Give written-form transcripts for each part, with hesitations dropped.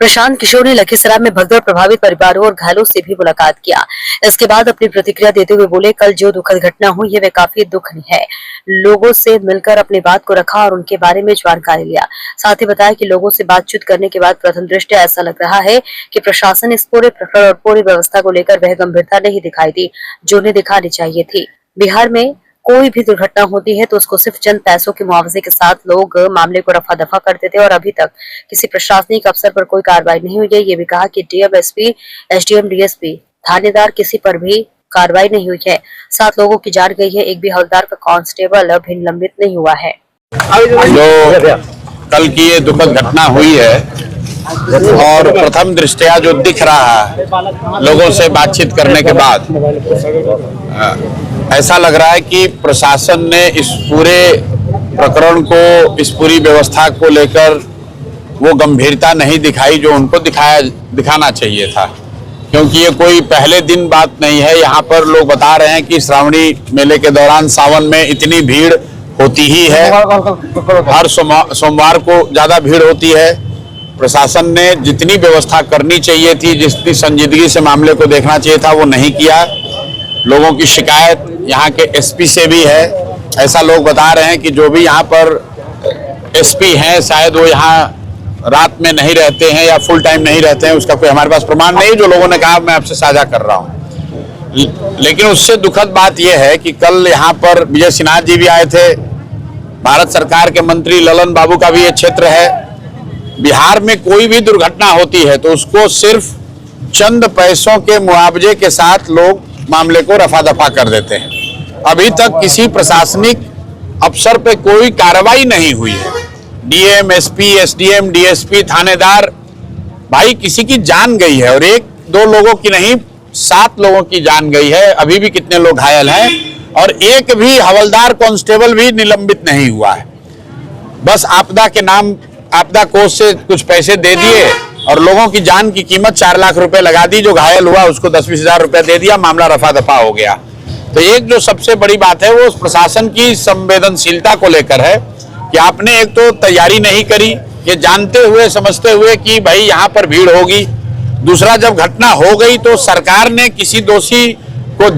प्रशांत किशोर ने लखीसराय में भगदड़ प्रभावित परिवारों और घायलों से भी मुलाकात किया। इसके बाद अपनी प्रतिक्रिया देते हुए बोले, कल जो दुखद घटना हुई है वे काफी दुखद है। लोगों से मिलकर अपनी बात को रखा और उनके बारे में जानकारी लिया। साथ ही बताया कि लोगों से बातचीत करने के बाद प्रथम दृष्टया ऐसा लग रहा है कि प्रशासन इस पूरे प्रकरण और पूरी व्यवस्था को लेकर वह गंभीरता नहीं दिखाई दी जो उन्हें दिखानी चाहिए थी। बिहार में कोई भी दुर्घटना होती है तो उसको सिर्फ चंद पैसों के मुआवजे के साथ लोग मामले को रफा दफा करते थे और अभी तक किसी प्रशासनिक अफसर पर कोई कार्रवाई नहीं हुई है। ये भी कहा कि डीएम, एसपी, एसडीएम, डीएसपी, थानेदार किसी पर भी कार्रवाई नहीं हुई है। 7 लोगों की जान गई है। एक भी हवलदार का कांस्टेबल अभी निलंबित नहीं हुआ है। जो कल की ये दुखद घटना हुई है और प्रथम दृष्टया जो दिख रहा है लोगों से बातचीत करने के बाद ऐसा लग रहा है कि प्रशासन ने इस पूरे प्रकरण को, इस पूरी व्यवस्था को लेकर वो गंभीरता नहीं दिखाई जो उनको दिखाना चाहिए था। क्योंकि ये कोई पहले दिन बात नहीं है। यहाँ पर लोग बता रहे हैं कि श्रावणी मेले के दौरान सावन में इतनी भीड़ होती ही है, हर सोमवार को ज्यादा भीड़ होती है। प्रशासन ने जितनी व्यवस्था करनी चाहिए थी, जितनी संजीदगी से मामले को देखना चाहिए था, वो नहीं किया। लोगों की शिकायत यहाँ के एसपी से भी है। ऐसा लोग बता रहे हैं कि जो भी यहाँ पर एसपी हैं शायद वो यहाँ रात में नहीं रहते हैं या फुल टाइम नहीं रहते हैं। उसका कोई हमारे पास प्रमाण नहीं, जो लोगों ने कहा मैं आपसे साझा कर रहा हूँ। लेकिन उससे दुखद बात यह है कि कल यहाँ पर विजय सिन्हा जी भी आए थे, भारत सरकार के मंत्री ललन बाबू का भी ये क्षेत्र है। बिहार में कोई भी दुर्घटना होती है तो उसको सिर्फ चंद पैसों के मुआवजे के साथ लोग मामले को रफा दफा कर देते हैं। अभी तक किसी प्रशासनिक अफसर पे कोई कार्रवाई नहीं हुई है। डीएम, एसपी, एसडीएम, डीएसपी, थानेदार, भाई किसी की जान गई है और 1-2 लोगों की नहीं, 7 लोगों की जान गई है। अभी भी कितने लोग घायल हैं और एक भी हवलदार, कांस्टेबल भी निलंबित नहीं हुआ है। बस आपदा के नाम, आपदा कोष से कुछ पैसे दे दिए और लोगों की जान की कीमत 4 लाख रुपए लगा दी। जो घायल हुआ उसको 10-20 हजार रुपए दे दिया, मामला रफा दफा हो गया। तो एक जो सबसे बड़ी बात है वो प्रशासन की संवेदनशीलता को लेकर है कि आपने एक तो तैयारी नहीं करी, ये जानते हुए समझते हुए कि भाई यहाँ पर भीड़ होगी। दूसरा, जब घटना हो गई तो सरकार ने किसी दोषी को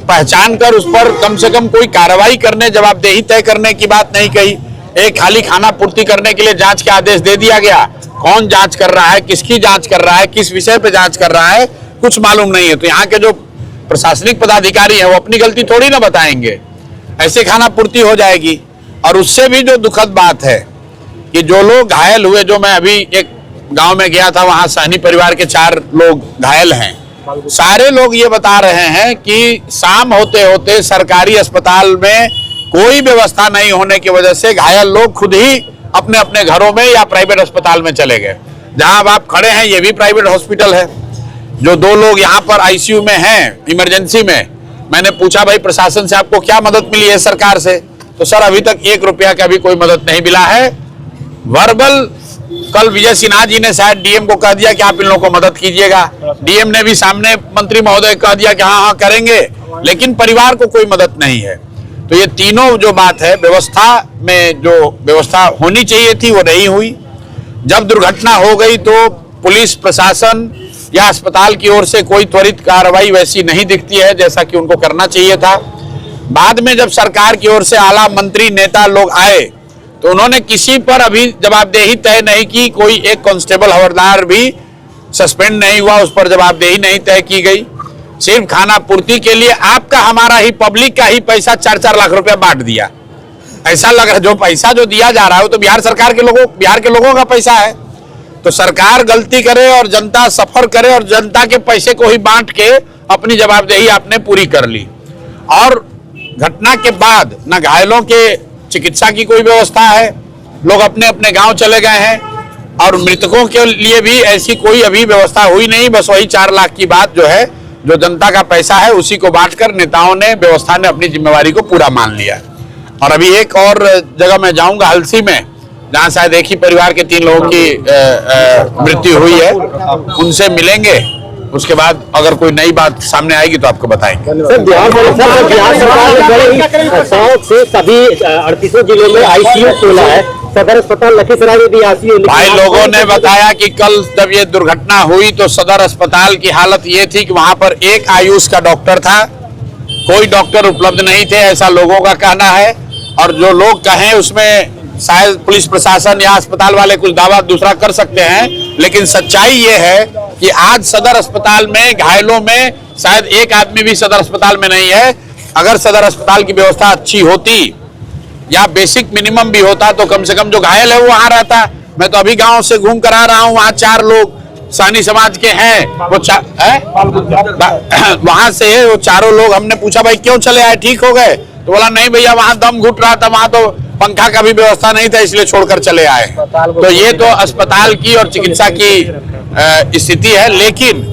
पहचान कर उस पर कम से कम कोई कार्रवाई करने, जवाबदेही तय करने की बात नहीं कही। एक खाली खाना पूर्ति करने के लिए जांच के आदेश दे दिया गया। कौन जांच कर रहा है, किसकी जांच कर रहा है, किस विषय पे जांच कर रहा है, कुछ मालूम नहीं है। तो यहाँ के जो प्रशासनिक पदाधिकारी हैं वो अपनी गलती थोड़ी ना बताएंगे, ऐसे खाना पूर्ति हो जाएगी। और उससे भी जो दुखद बात है कि जो लोग घायल हुए, जो मैं अभी एक गांव में गया था, वहां सहनी परिवार के 4 लोग घायल हैं। सारे लोग ये बता रहे हैं कि शाम होते होते सरकारी अस्पताल में कोई व्यवस्था नहीं होने की वजह से घायल लोग खुद ही अपने अपने घरों में या प्राइवेट अस्पताल में चले गए। जहां अब आप खड़े हैं ये भी प्राइवेट हॉस्पिटल है। जो 2 लोग यहाँ पर आईसीयू में हैं, इमरजेंसी में, मैंने पूछा भाई प्रशासन से आपको क्या मदद मिली है सरकार से, तो सर अभी तक 1 रुपया का भी कोई मदद नहीं मिला है। वर्बल कल विजय सिन्हा जी ने शायद डीएम को कह दिया कि आप इन लोगों को मदद कीजिएगा। डीएम ने भी सामने मंत्री महोदय कह दिया कि हाँ करेंगे, लेकिन परिवार को कोई मदद नहीं है। तो ये तीनों जो बात है, व्यवस्था में जो व्यवस्था होनी चाहिए थी वो नहीं हुई। जब दुर्घटना हो गई तो पुलिस प्रशासन या अस्पताल की ओर से कोई त्वरित कार्रवाई वैसी नहीं दिखती है जैसा कि उनको करना चाहिए था। बाद में जब सरकार की ओर से आला मंत्री, नेता लोग आए तो उन्होंने किसी पर अभी जवाबदेही तय नहीं की। कोई एक कांस्टेबल, हवलदार भी सस्पेंड नहीं हुआ, उस पर जवाबदेही नहीं तय की गई। सिर्फ खाना पूर्ति के लिए आपका, हमारा ही, पब्लिक का ही पैसा 4-4 लाख रुपया बांट दिया। ऐसा लग रहा है जो पैसा जो दिया जा रहा है वो तो बिहार के लोगों का पैसा है। तो सरकार गलती करे और जनता सफर करे और जनता के पैसे को ही बांट के अपनी जवाबदेही आपने पूरी कर ली। और घटना के बाद न घायलों के चिकित्सा की कोई व्यवस्था है, लोग अपने अपने गांव चले गए हैं और मृतकों के लिए भी ऐसी कोई अभी व्यवस्था हुई नहीं। बस वही 4 लाख की बात जो है, जो जनता का पैसा है उसी को बांटकर नेताओं ने, व्यवस्था ने अपनी जिम्मेवारी को पूरा मान लिया। और अभी एक और जगह मैं जाऊंगा, हलसी में, जहां शायद एक ही परिवार के 3 लोगों की मृत्यु हुई है, उनसे मिलेंगे। उसके बाद अगर कोई नई बात सामने आएगी तो आपको बताएंगे। सर, बिहार सरकार ने बड़े शौक से सभी 38 जिलों में आईसीयू खोला है। सदर अस्पताल लखीसराय में भी आती है। भाई लोगों ने बताया कि कल जब ये दुर्घटना हुई तो सदर अस्पताल की हालत ये थी कि वहां पर एक आयुष का डॉक्टर था, कोई डॉक्टर उपलब्ध नहीं थे, ऐसा लोगों का कहना है। और जो लोग कहें उसमें शायद पुलिस प्रशासन या अस्पताल वाले कुछ दावा दूसरा कर सकते हैं, लेकिन सच्चाई ये है कि आज सदर अस्पताल में घायलों में शायद एक आदमी भी सदर अस्पताल में नहीं है। अगर सदर अस्पताल की व्यवस्था अच्छी होती या बेसिक मिनिमम भी होता तो कम से कम जो घायल है वो वहां रहता। मैं तो अभी गांव से घूम कर आ रहा हूं, वहां 4 लोग सानी समाज के हैं, वो वहां से वो चारों लोग। हमने पूछा भाई क्यों चले आए, ठीक हो गए? तो बोला नहीं भैया वहां दम घुट रहा था, वहां तो पंखा का भी व्यवस्था नहीं था, इसलिए छोड़कर चले आए। तो ये तो अस्पताल की और चिकित्सा की स्थिति है। लेकिन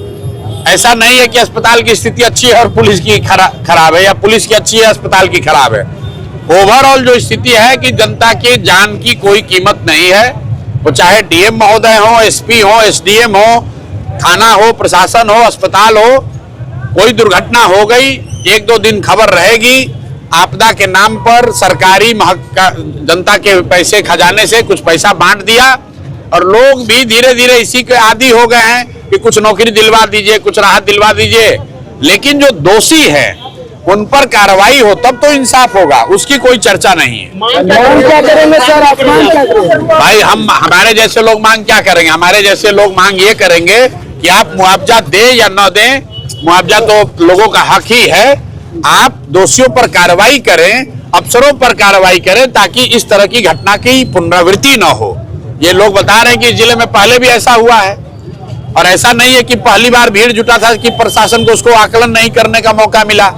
ऐसा नहीं है कि अस्पताल की स्थिति अच्छी है और पुलिस की खराब है, या पुलिस की अच्छी है अस्पताल की खराब है। ओवरऑल जो स्थिति है कि जनता की जान की कोई कीमत नहीं है, वो चाहे डीएम महोदय हो, एसपी हो, एसडीएम हो, थाना हो, प्रशासन हो, अस्पताल हो, कोई दुर्घटना हो गई 1-2 दिन खबर रहेगी। आपदा के नाम पर सरकारी जनता के पैसे खजाने से कुछ पैसा बांट दिया और लोग भी धीरे धीरे इसी के आदी हो गए हैं कि कुछ नौकरी दिलवा दीजिए, कुछ राहत दिलवा दीजिए। लेकिन जो दोषी है उन पर कार्रवाई हो तब तो इंसाफ होगा, उसकी कोई चर्चा नहीं है। क्या करेंगे सर, आप मांग क्या करेंगे? भाई हमारे जैसे लोग मांग क्या करेंगे? हमारे जैसे लोग मांग ये करेंगे कि आप मुआवजा दें या न दें, मुआवजा तो लोगों का हक ही है। आप दोषियों पर कार्रवाई करें, अफसरों पर कार्रवाई करें, ताकि इस तरह की घटना की पुनरावृत्ति न हो। ये लोग बता रहे हैं कि जिले में पहले भी ऐसा हुआ है, और ऐसा नहीं है कि पहली बार भीड़ जुटा था कि प्रशासन को उसको आकलन नहीं करने का मौका मिला।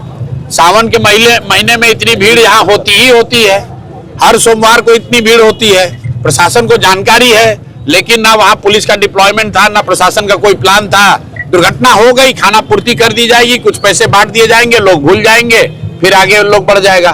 सावन के महीने में इतनी भीड़ यहाँ होती ही होती है, हर सोमवार को इतनी भीड़ होती है। प्रशासन को जानकारी है, लेकिन ना वहाँ पुलिस का डिप्लॉयमेंट था, ना प्रशासन का कोई प्लान था। दुर्घटना हो गई, खाना पूर्ति कर दी जाएगी, कुछ पैसे बांट दिए जाएंगे, लोग भूल जाएंगे, फिर आगे लोग बढ़ जाएगा।